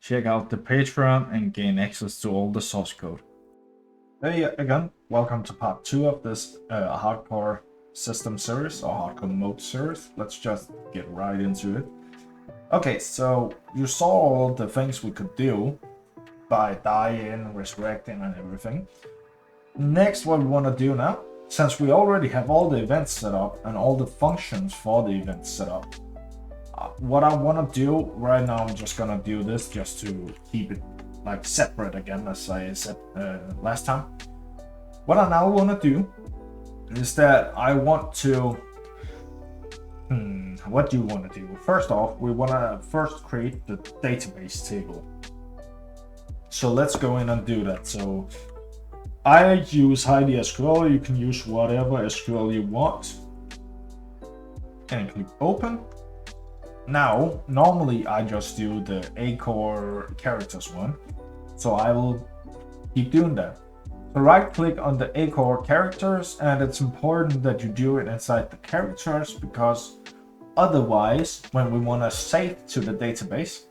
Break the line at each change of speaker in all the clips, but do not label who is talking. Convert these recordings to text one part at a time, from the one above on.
check out the Patreon and gain access to all the source code. Hey again, welcome to part 2 of this hardcore system series or hardcore mode series. Let's just get right into it. Okay, so you saw all the things we could do by dying, resurrecting and everything. Next, what we want to do now, since we already have all the events set up and all the functions for the events set up, what I want to do right now, I'm just gonna do this just to keep it like separate again, as I said last time. What I now want to do is that I want to what do you want to do? First off, we want to first create the database table. So let's go in and do that. So I use Heidi SQL. You can use whatever SQL you want and click open. Now, normally I just do the SylCore characters one, so I will keep doing that. So right click on the SylCore characters, and it's important that you do it inside the characters, because otherwise, when we want to save to the database,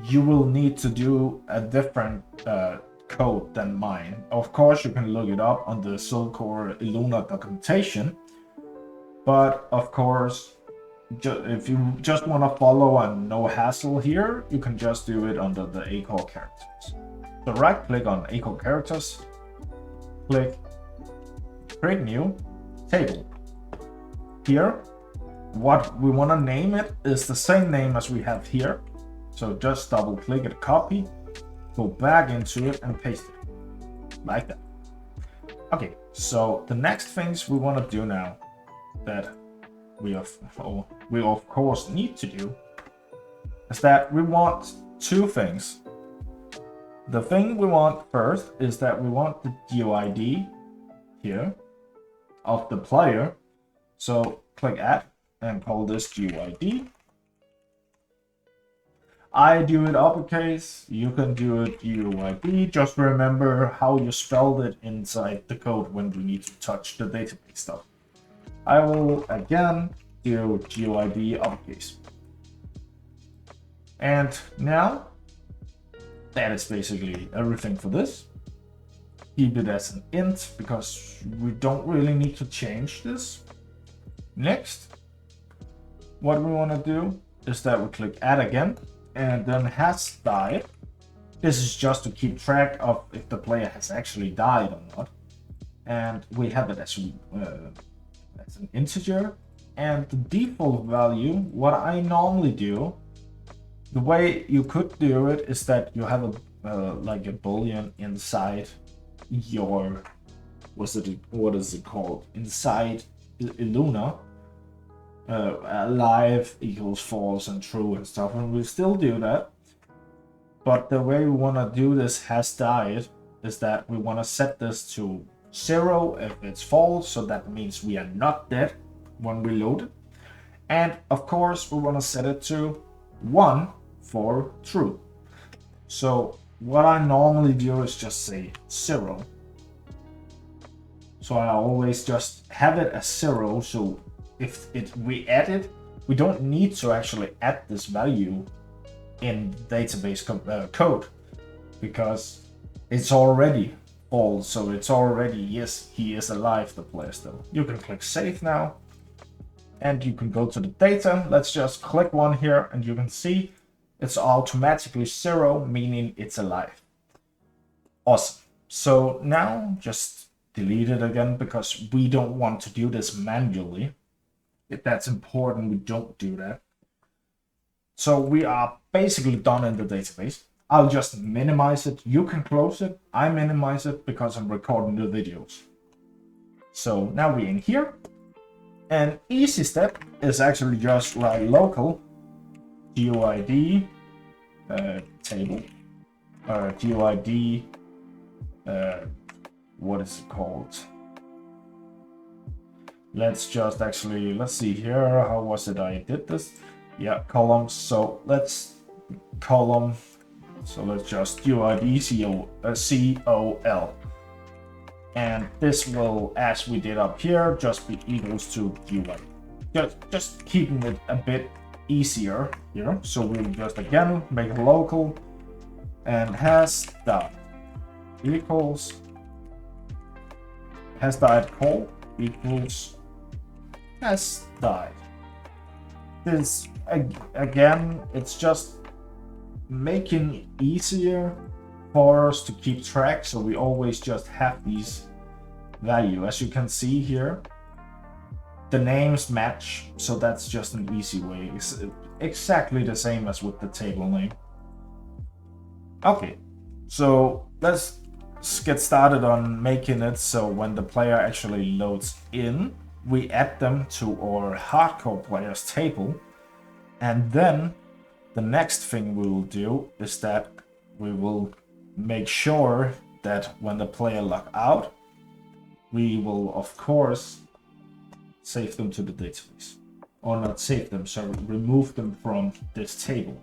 you will need to do a different code than mine. Of course, you can look it up on the SylCore Eluna documentation, but of course, if you just want to follow and no hassle here, you can just do it under the SylCore characters. So right click on SylCore characters, click create new table. Here, what we want to name it is the same name as we have here. So just double click it, copy, go back into it and paste it like that. Okay, so the next things we want to do now that we of course need to do is that we want two things. The thing we want first is that we want the GUID here of the player. So click add and call this GUID. I do it uppercase, you can do it GUID. Just remember how you spelled it inside the code when we need to touch the database stuff. I will again do GUID uppercase. And now that is basically everything for this. Keep it as an int because we don't really need to change this. Next, what we want to do is that we click add again and then has died. This is just to keep track of if the player has actually died or not. And we have it as an integer, and the default value, what I normally do, the way you could do it is that you have a like a boolean inside your what is it called, inside Eluna, alive equals false and true and stuff, and we still do that. But the way we want to do this has died is that we want to set this to 0 if it's false, so that means we are not dead when we load it. And of course we want to set it to 1 for true. So what I normally do is just say 0. So I always just have it as 0, so if we add it, we don't need to actually add this value in database code, because it's already false, so it's already, yes, he is alive, the player still. You can click save now, and you can go to the data. Let's just click one here, and you can see it's automatically 0, meaning it's alive. Awesome. So now just delete it again, because we don't want to do this manually. If that's important, we don't do that. So we are basically done in the database. I'll just minimize it. You can close it. I minimize it because I'm recording the videos. So now we're in here. An easy step is actually just write local GUID table, GUID, what is it called? Let's just actually, let's see here, how was it I did this? Yeah, columns. So let's column, so let's just GUID COL. And this will, as we did up here, just be equals to GUID. Just keeping it a bit easier here. So we'll just again make a local and has dot equals has died call equals has died. This again, it's just making easier for us to keep track, so we always just have these value. As you can see here, the names match, so that's just an easy way. It's exactly the same as with the table name. Okay, so let's get started on making it so when the player actually loads in, we add them to our hardcore players table. And then the next thing we will do is that we will make sure that when the player log out, we will of course save them to the database. Or not save them, so remove them from this table.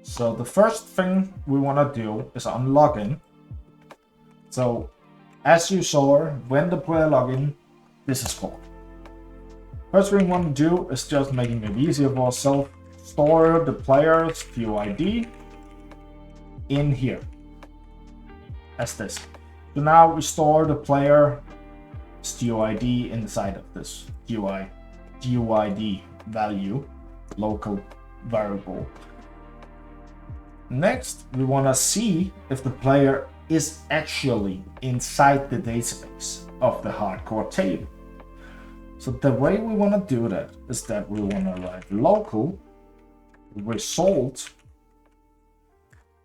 So the first thing we want to do is on login. So as you saw, when the player login, this is called. First thing we want to do is just making it easier for ourselves. Store the player's GUID in here as this. So now we store the player's GUID inside of this GUID value, local variable. Next, we want to see if the player is actually inside the database of the hardcore table. So the way we want to do that is that we want to write local result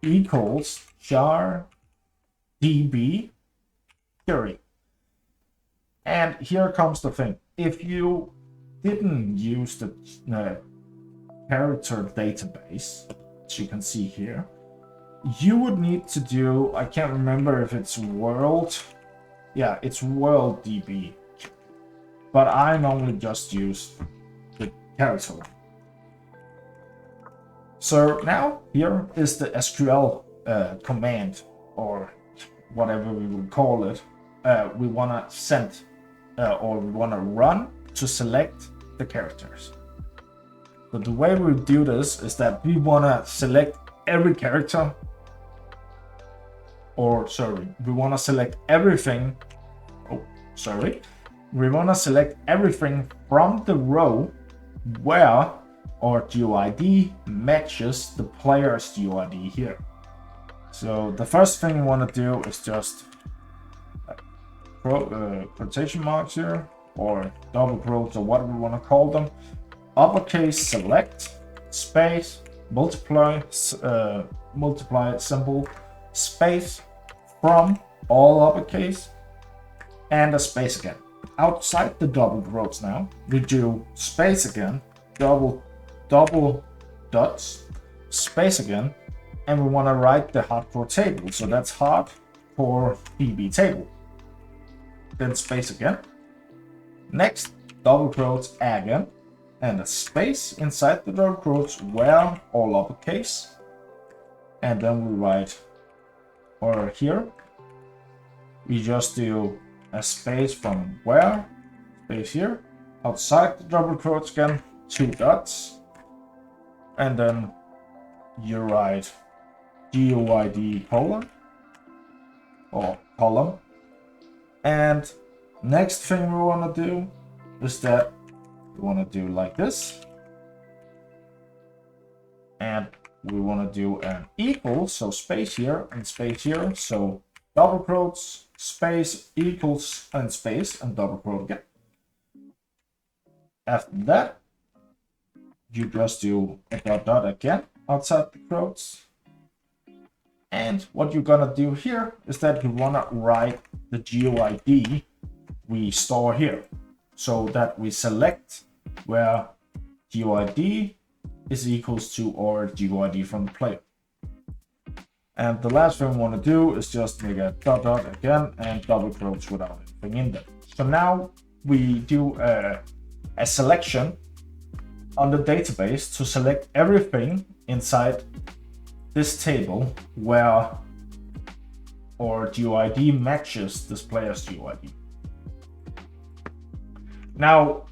equals jar db query. And here comes the thing. If you didn't use the character database, as you can see here, you would need to do, I can't remember if it's world. Yeah, it's world db. But I normally just use the character. So now here is the SQL command, or whatever we will call it. We want to send or we want to run to select the characters. But the way we do this is that we want to select every character, or sorry, we want to select everything. We want to select everything from the row where our GUID matches the player's GUID here. So the first thing we want to do is just quotation marks here, or double quotes, or whatever we want to call them. Uppercase select space multiply symbol space from all uppercase and a space again. Outside the double quotes now, we do space again, double dots, space again, and we want to write the hardcore table. So that's hardcore DB table. Then space again. Next, double quotes again, and a space inside the double quotes where all uppercase. And then we write, or here, we just do a space from where, space here, outside the double quotes again, 2 dots, and then you write GUID colon, or column. And next thing we want to do is that we want to do like this, and we want to do an equal, so space here and space here, so double quotes, space, equals, and space, and double quote again. After that, you just do a dot again outside the quotes. And what you're gonna do here is that you wanna write the GUID we store here, so that we select where GUID is equals to our GUID from the player. And the last thing we want to do is just make a dot again and double quotes without anything in there. So now we do a selection on the database to select everything inside this table where our GUID matches this player's GUID. Now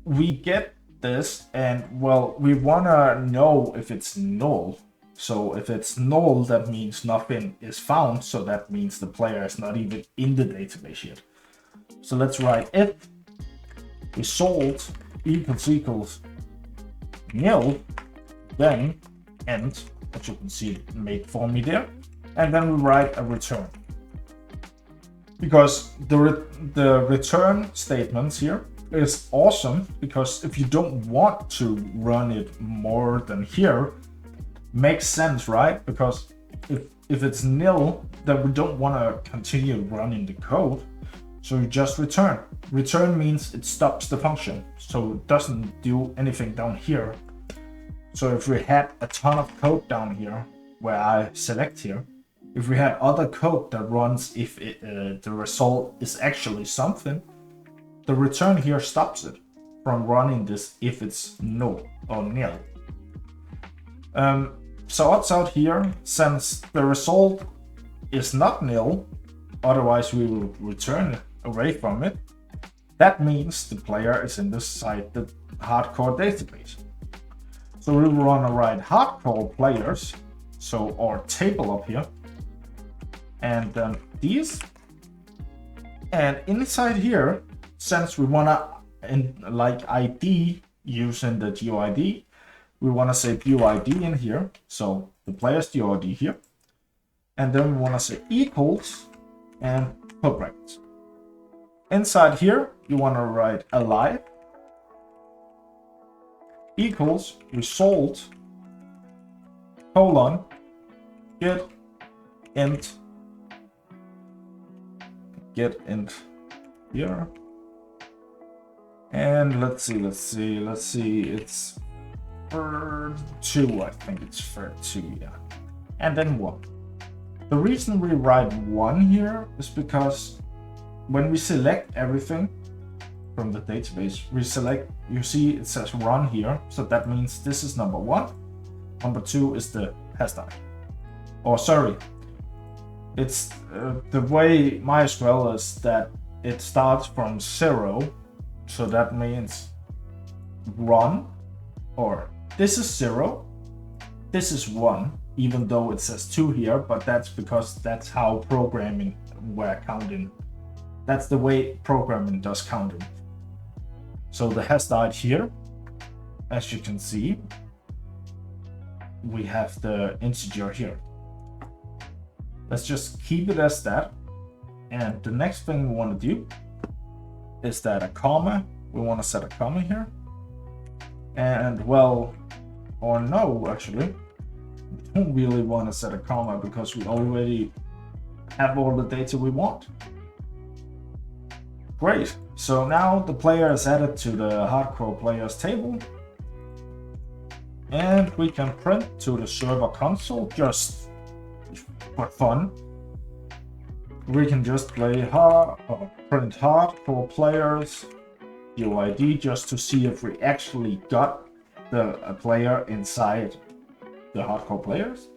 we get this, and well, we want to know if it's null. So if it's null, that means nothing is found. So that means the player is not even in the database yet. So let's write if result equals nil, then end, as you can see it made for me there, and then we write a return. Because the return statements here is awesome, because if you don't want to run it more than here, makes sense, right? Because if it's nil, then we don't want to continue running the code. So you just return. Return means it stops the function, so it doesn't do anything down here. So if we had a ton of code down here, where I select here, if we had other code that runs if the result is actually something, the return here stops it from running this if it's null or nil. So odds out here, since the result is not nil, otherwise we will return away from it. That means the player is inside the hardcore database. So we will want to write hardcore players, so our table up here, and then these. And inside here, since we want to like ID using the GUID, we want to say GUID in here, so the player's GUID here, and then we want to say equals and put brackets. Inside here, you want to write alive equals result colon get int here, and let's see, it's for 2, I think it's for 2, yeah, and then 1. The reason we write 1 here is because when we select everything from the database, we select, you see it says run here, so that means this is number 1, number 2 is the hash ID. Or sorry, it's the way MySQL is that it starts from 0, so that means run, or this is 0, this is 1, even though it says 2 here, but that's because that's how programming we're counting. That's the way programming does counting. So the hash ID here, as you can see, we have the integer here. Let's just keep it as that. And the next thing we want to do is that a comma, we want to set a comma here. And well, or no, actually, we don't really want to set a comma because we already have all the data we want. Great, so now the player is added to the hardcore players table, and we can print to the server console just for fun. We can just print hardcore players UID just to see if we actually got the player inside the hardcore players,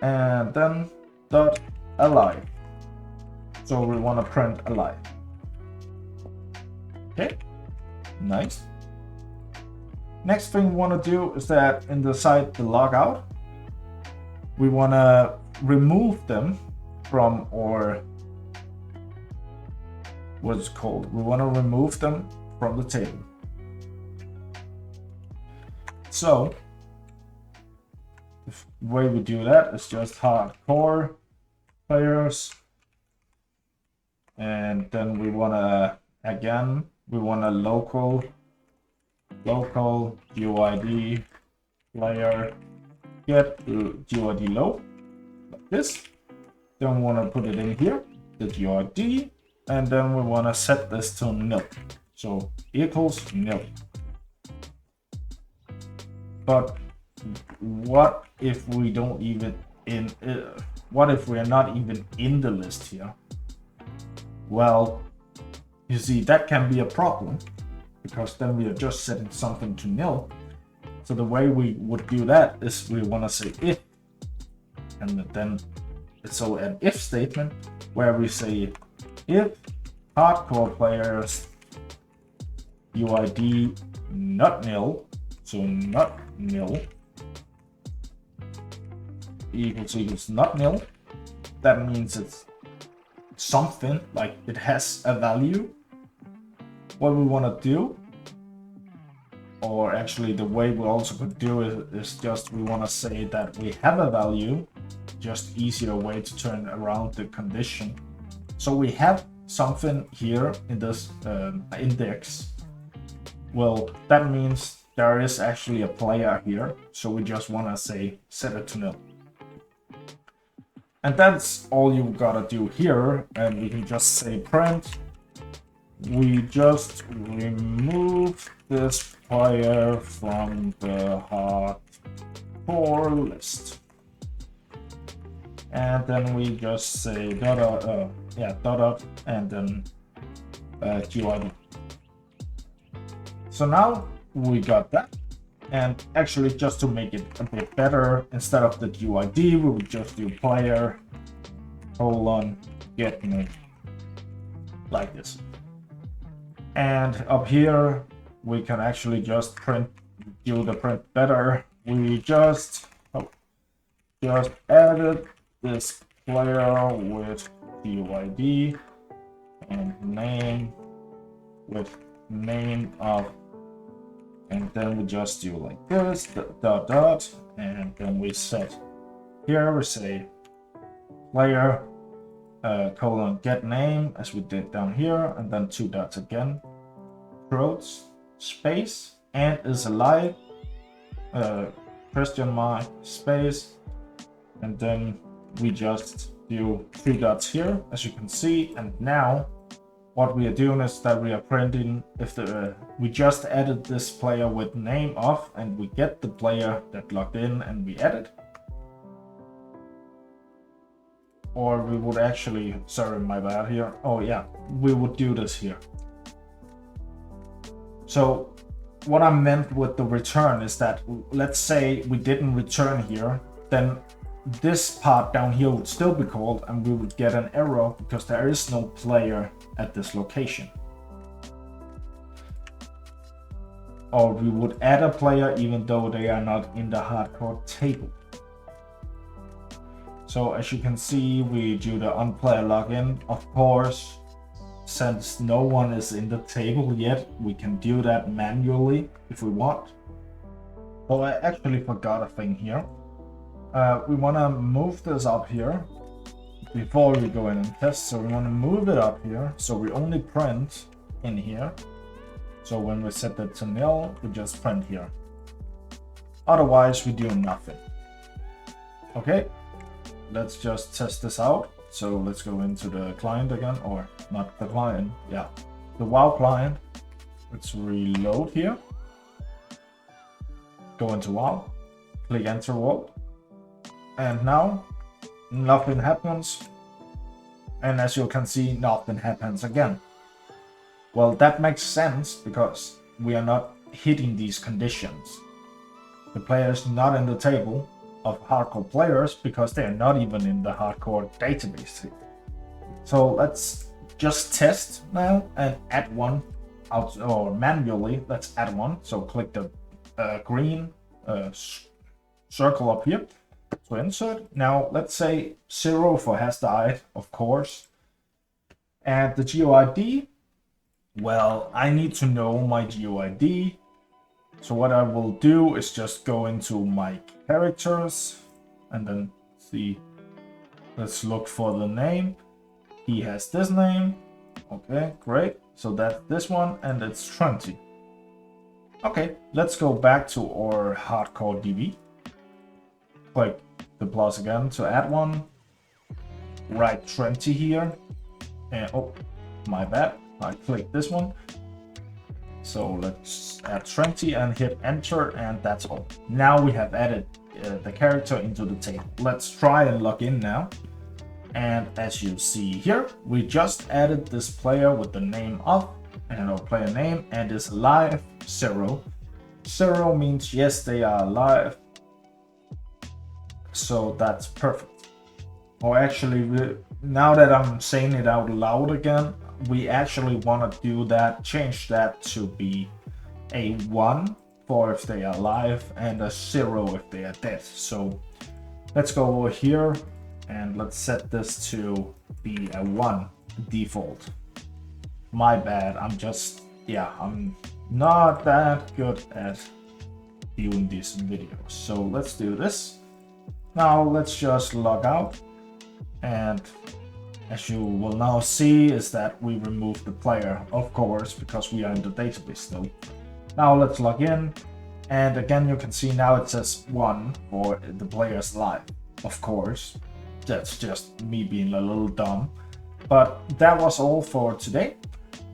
and then dot alive. So we want to print alive. Okay, nice. Next thing we want to do is that inside the logout, we want to remove them from our, what's it called? We want to remove them from the table. So the way we do that is just hardcore players, and then we want to, again, we want a local UID player get UID low, like this. Then we want to put it in here, the UID, and then we want to set this to nil. So equals nil. But what if we don't even what if we're not even in the list here? Well, you see, that can be a problem, because then we are just setting something to nil. So the way we would do that is we want to say if, and then so an if statement where we say if hardcore players UID not nil, so not nil, equals not nil. That means it's something, like it has a value. What we want to do, or actually the way we also could do it, is just we want to say that we have a value, just easier way to turn around the condition. So we have something here in this index. Well, that means there is actually a player here, so we just want to say set it to nil. And that's all you gotta do here, and we can just say print. We just remove this player from the hardcore list. And then we just say dot, and then GUID. So now we got that. And actually, just to make it a bit better, instead of the GUID, we would just do player get name, like this. And up here, we can actually just do the print better. We just added this player with GUID and name with name of. And then we just do like this, dot, and then we set here, we say player get name, as we did down here, and then 2 dots again, quotes, space, and is alive, question mark, space, and then we just do 3 dots here, as you can see. And now what we are doing is that we are printing if we just added this player with name of, and we get the player that logged in and we edit. Or we would actually, sorry, my bad here. Oh yeah, we would do this here. So what I meant with the return is that, let's say we didn't return here, then this part down here would still be called, and we would get an error because there is no player at this location. Or we would add a player even though they are not in the hardcore table. So as you can see, we do the onPlayer login. Of course, since no one is in the table yet, we can do that manually if we want. Oh, I actually forgot a thing here. We want to move this up here before we go in and test. So we want to move it up here, so we only print in here. So when we set that to nil, we just print here. Otherwise, we do nothing. Okay, let's just test this out. So let's go into the client again, or not the client, yeah, the WoW client. Let's reload here. Go into WoW, click enter world. And now nothing happens, and as you can see, nothing happens again. Well, that makes sense because we are not hitting these conditions. The player is not in the table of hardcore players because they are not even in the hardcore database. So let's just test now and add one out, or manually let's add one. So click the green circle up here to insert. Now let's say 0 for has died, of course. And the GUID, well, I need to know my GUID. So what I will do is just go into my characters and then see, let's look for the name. He has this name. Okay, great. So that's this one, and it's 20. Okay, let's go back to our hardcore DB. Click the plus again to add one. Write 20 here. And oh, my bad. I click this one. So let's add 20 and hit enter, and that's all. Now we have added the character into the table. Let's try and log in now. And as you see here, we just added this player with the name of, and our player name, and is alive 0. 0 means yes, they are alive. So that's perfect. Or actually, now that I'm saying it out loud again, we actually want to do that, change that to be a 1 for if they are alive and a 0 if they are dead. So Let's go over here and let's set this to be a 1 default. My bad, I'm not that good at viewing these videos. So let's do this. Now let's just log out, and as you will now see is that we removed the player, of course, because we are in the database still. Now let's log in, and again you can see now it says 1 for the players live. Of course, that's just me being a little dumb. But that was all for today.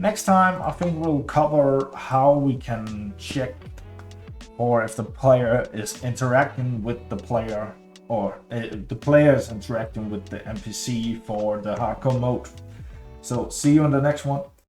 Next time I think we'll cover how we can check or if the player is interacting with the player, or the player is interacting with the NPC for the hardcore mode. So see you in the next one.